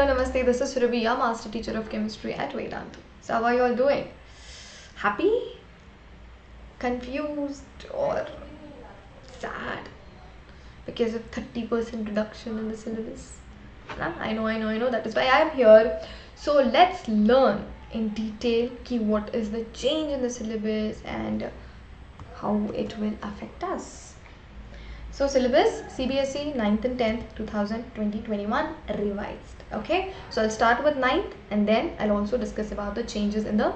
Hello, Namaste. This is Surabhi, your master teacher of chemistry at Vedanta. So, how are you all doing? Happy? Confused? Or sad? Because of 30% reduction in the syllabus? Nah, I know. That is why I am here. So, let's learn in detail what is the change in the syllabus and how it will affect us. So syllabus CBSE 9th and 10th 2020-21 revised. Okay, so I'll start with 9th and then I'll also discuss about the changes in the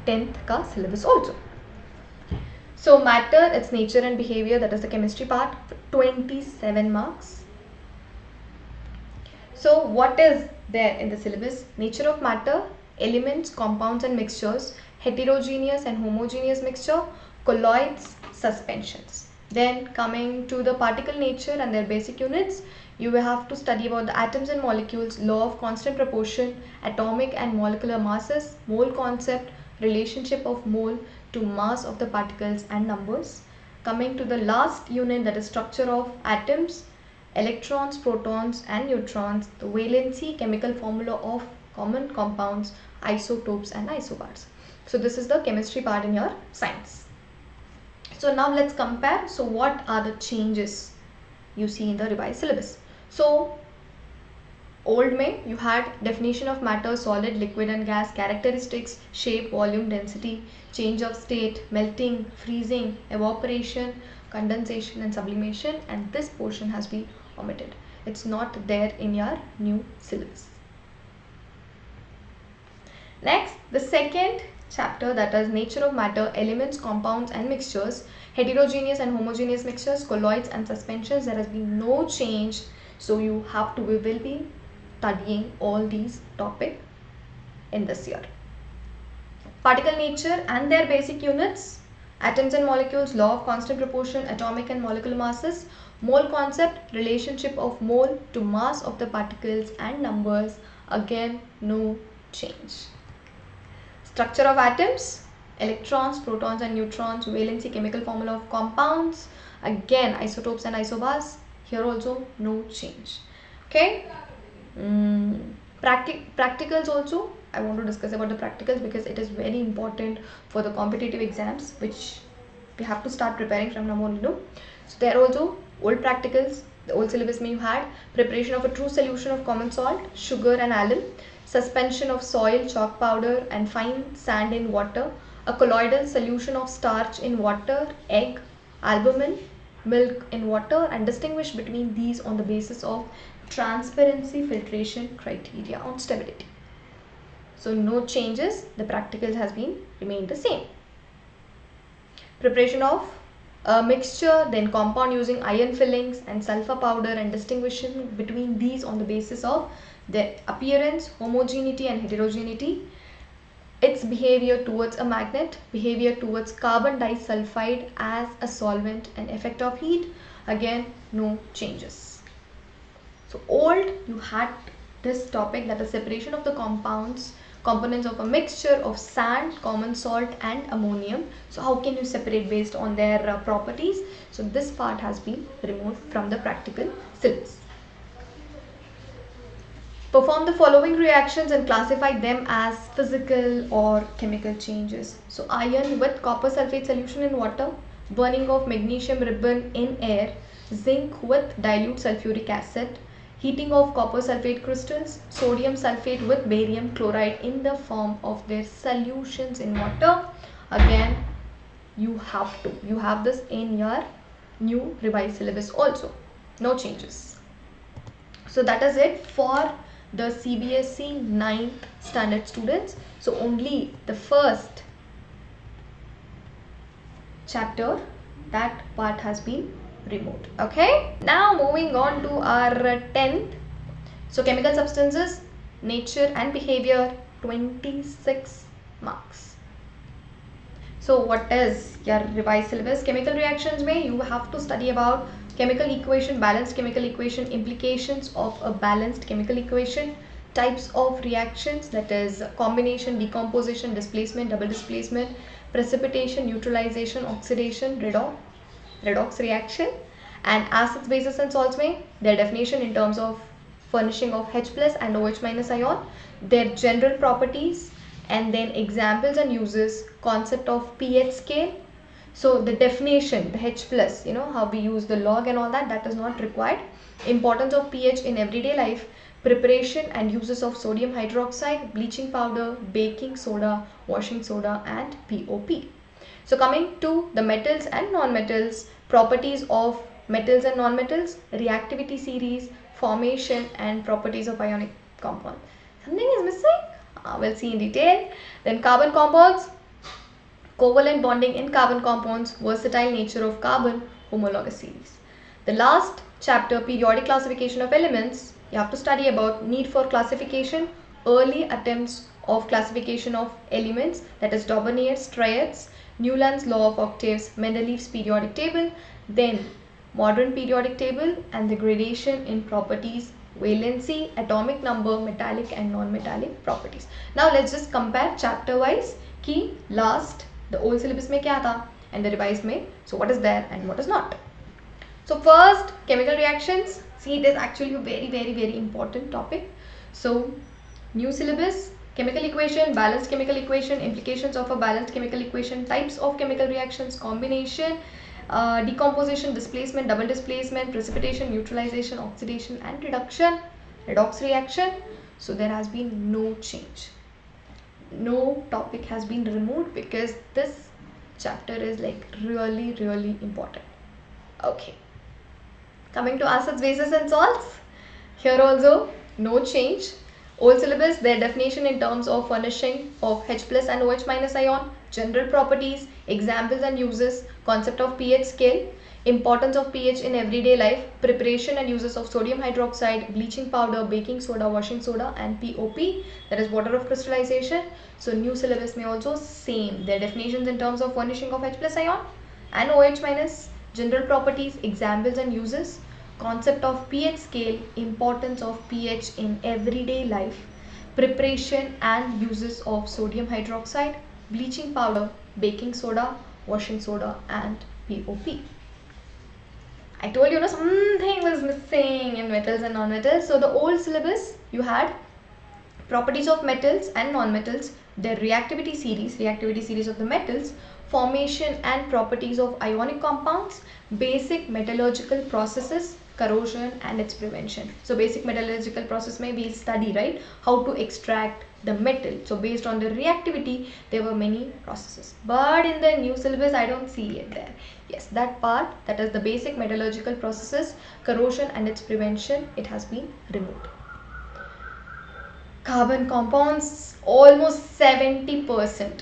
10th ka syllabus also. So matter, its nature and behavior, that is the chemistry part, 27 marks. So what is there in the syllabus? Nature of matter, elements, compounds and mixtures, heterogeneous and homogeneous mixture, colloids, suspensions. Then coming to the particle nature and their basic units, you will have to study about the atoms and molecules, law of constant proportion, atomic and molecular masses, mole concept, relationship of mole to mass of the particles and numbers. Coming to the last unit, that is structure of atoms, electrons, protons and neutrons, the valency, chemical formula of common compounds, isotopes and isobars. So this is the chemistry part in your science. So now let's compare. So what are the changes you see in the revised syllabus? So old May, you had definition of matter, solid, liquid and gas, characteristics, shape, volume, density, change of state, melting, freezing, evaporation, condensation and sublimation, and this portion has been omitted. It's not there in your new syllabus. Next, the second chapter, that is nature of matter, elements, compounds and mixtures, heterogeneous and homogeneous mixtures, colloids and suspensions. There has been no change, so we will be studying all these topics in this year. Particle nature and their basic units, atoms and molecules, law of constant proportion, atomic and molecular masses, mole concept, relationship of mole to mass of the particles and numbers. Again, no change. Structure of atoms, electrons, protons and neutrons, valency, chemical formula of compounds, again isotopes and isobars. Here also no change. Okay, practicals also I want to discuss about the practicals because it is very important for the competitive exams which we have to start preparing from now on. So there are also old practicals. The old syllabus may you had preparation of a true solution of common salt, sugar and alum, suspension of soil, chalk powder and fine sand in water, a colloidal solution of starch in water, egg, albumin, milk in water, and distinguish between these on the basis of transparency filtration criteria on stability. So no changes, the practicals has been remained the same. Preparation of a mixture, then compound using iron fillings and sulfur powder and distinguishing between these on the basis of their appearance, homogeneity and heterogeneity, its behavior towards a magnet, behavior towards carbon disulfide as a solvent and effect of heat. Again, no changes. So old, you had this topic, that is separation of the components of a mixture of sand, common salt and ammonium. So how can you separate based on their properties? So this part has been removed from the practical syllabus. Perform the following reactions and classify them as physical or chemical changes. So iron with copper sulfate solution in water, burning of magnesium ribbon in air, zinc with dilute sulfuric acid, heating of copper sulfate crystals, sodium sulfate with barium chloride in the form of their solutions in water. Again, you have this in your new revised syllabus also. No changes. So that is it for the CBSE 9th standard students. So only the first chapter, that part has been removed. Okay, now moving on to our 10th. So chemical substances, nature and behavior, 26 marks. So what is your revised syllabus? Chemical reactions may you have to study about chemical equation, balanced chemical equation, implications of a balanced chemical equation, types of reactions, that is combination, decomposition, displacement, double displacement, precipitation, neutralization, oxidation, redox reaction, and acids, bases and salts may their definition in terms of furnishing of H plus and OH minus ion, their general properties, and then examples and uses, concept of pH scale. So the definition, the H plus, how we use the log and all that, that is not required. Importance of pH in everyday life, preparation and uses of sodium hydroxide, bleaching powder, baking soda, washing soda, and POP. So coming to the metals and non-metals, properties of metals and non-metals, reactivity series, formation, and properties of ionic compound. Something is missing? We'll see in detail. Then carbon compounds, covalent bonding in carbon compounds, versatile nature of carbon, homologous series. The last chapter, periodic classification of elements, you have to study about need for classification, early attempts of classification of elements, that is Daubernier's triads, Newland's law of octaves, Mendeleev's periodic table, then modern periodic table, and the gradation in properties, valency, atomic number, metallic and non-metallic properties. Now let's just compare chapter wise ki last the old syllabus mein kya tha and the revised mein, so what is there and what is not. So first, chemical reactions. See, it is actually a very important topic. So new syllabus, chemical equation, balanced chemical equation, implications of a balanced chemical equation, types of chemical reactions, combination, decomposition, displacement, double displacement, precipitation, neutralization, oxidation and reduction, redox reaction. So there has been no change. No topic has been removed because this chapter is like really important. Okay. Coming to acids, bases and salts. Here also no change. Old syllabus, their definition in terms of furnishing of H plus and OH minus ion, general properties, examples and uses, concept of pH scale, importance of pH in everyday life, preparation and uses of sodium hydroxide, bleaching powder, baking soda, washing soda, and POP, that is water of crystallization. So new syllabus may also same, their definitions in terms of furnishing of H plus ion and OH minus, general properties, examples and uses, concept of pH scale, importance of pH in everyday life, preparation and uses of sodium hydroxide, bleaching powder, baking soda, washing soda, and POP. I told you, something was missing in metals and non-metals. So the old syllabus, you had properties of metals and non-metals, their reactivity series of the metals, formation and properties of ionic compounds, basic metallurgical processes, corrosion and its prevention. So basic metallurgical process may we study, right, how to extract the metal. So based on the reactivity, there were many processes, but in the new syllabus I don't see it there. Yes, that part, that is the basic metallurgical processes, corrosion and its prevention, it has been removed. Carbon compounds, almost 70%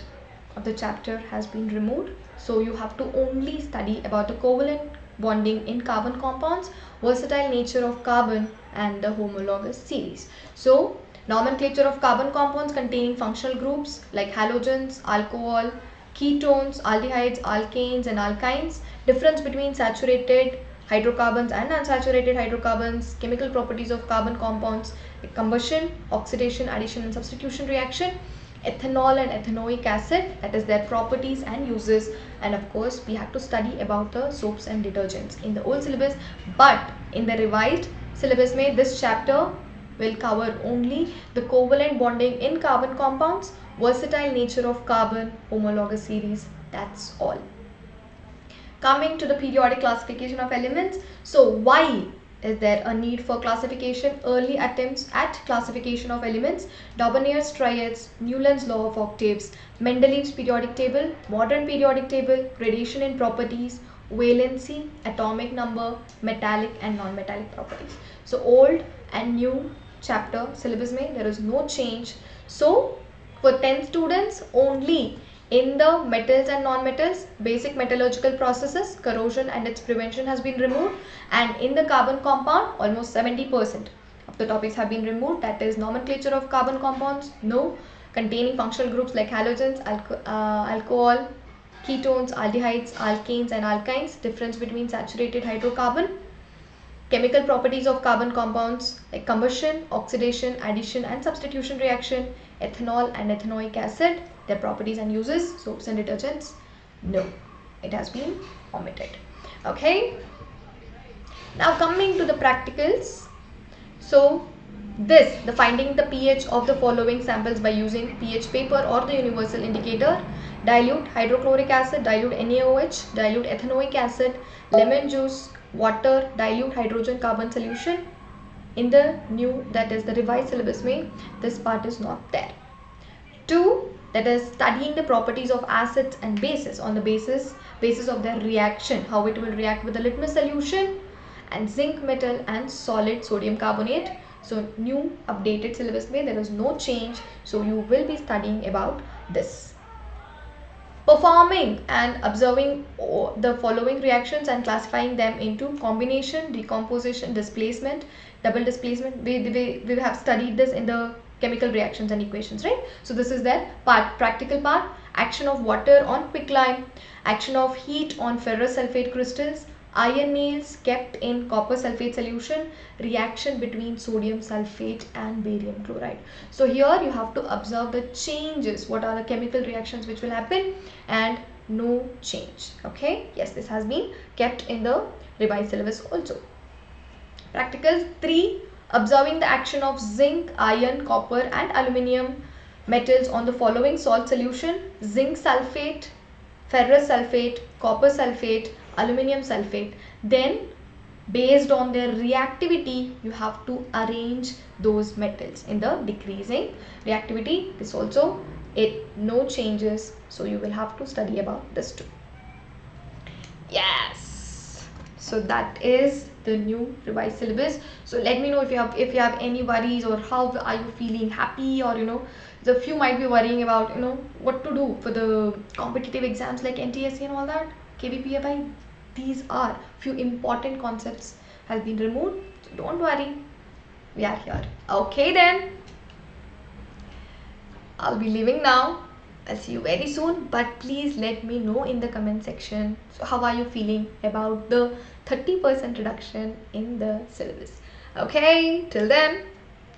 of the chapter has been removed. So you have to only study about the covalent bonding in carbon compounds, versatile nature of carbon, and the homologous series. So nomenclature of carbon compounds containing functional groups like halogens, alcohol, ketones, aldehydes, alkanes and alkynes, difference between saturated hydrocarbons and unsaturated hydrocarbons, chemical properties of carbon compounds, like combustion, oxidation, addition and substitution reaction, ethanol and ethanoic acid, that is their properties and uses, and of course we have to study about the soaps and detergents in the old syllabus, but in the revised syllabus mein this chapter will cover only the covalent bonding in carbon compounds, versatile nature of carbon, homologous series, that's all. Coming to the periodic classification of elements. So why is there a need for classification? Early attempts at classification of elements, Daubernier's triads, Newland's law of octaves, Mendeleev's periodic table, modern periodic table, gradation in properties, valency, atomic number, metallic and non-metallic properties. So old and new chapter syllabus mein there is no change. So for 10 students only, in the metals and non-metals, basic metallurgical processes, corrosion and its prevention has been removed, and in the carbon compound almost 70% of the topics have been removed, that is nomenclature of carbon compounds, no, containing functional groups like halogens, alcohol, ketones, aldehydes, alkanes and alkynes, difference between saturated hydrocarbon, chemical properties of carbon compounds like combustion, oxidation, addition and substitution reaction, ethanol and ethanoic acid, their properties and uses, soaps and detergents, no, it has been omitted. Okay, now coming to the practicals. So the finding the pH of the following samples by using pH paper or the universal indicator: dilute hydrochloric acid, dilute NaOH, dilute ethanoic acid, lemon juice, water, dilute hydrogen carbon solution. In the new, that is the revised syllabus mein, this part is not there. 2, that is studying the properties of acids and bases on the basis of their reaction, how it will react with the litmus solution, and zinc metal and solid sodium carbonate. So new updated syllabus mein there is no change, so you will be studying about this. Performing and observing the following reactions and classifying them into combination, decomposition, displacement, double displacement. We have studied this in the chemical reactions and equations, right? So this is their part, practical part. Action of water on quicklime, action of heat on ferrous sulfate crystals, iron nails kept in copper sulfate solution, reaction between sodium sulfate and barium chloride. So here you have to observe the changes, what are the chemical reactions which will happen, and no change. Okay, yes, this has been kept in the revised syllabus also. Practical 3, observing the action of zinc, iron, copper and aluminium metals on the following salt solution: zinc sulfate, ferrous sulfate, copper sulfate, aluminium sulfate. Then based on their reactivity, you have to arrange those metals in the decreasing reactivity. This also, no changes, so you will have to study about this too. Yes, so that is the new revised syllabus. So let me know if you have any worries, or how are you feeling, happy, or the few might be worrying about what to do for the competitive exams like NTSC and all that, KVPFI. These are few important concepts has been removed, so don't worry, we are here. Okay then, I'll be leaving now. I'll see you very soon, but please let me know in the comment section, so how are you feeling about the 30% reduction in the syllabus. Okay, till then,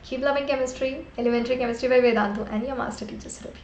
keep loving chemistry, elementary chemistry by Vedantu and your master teacher Surabhi.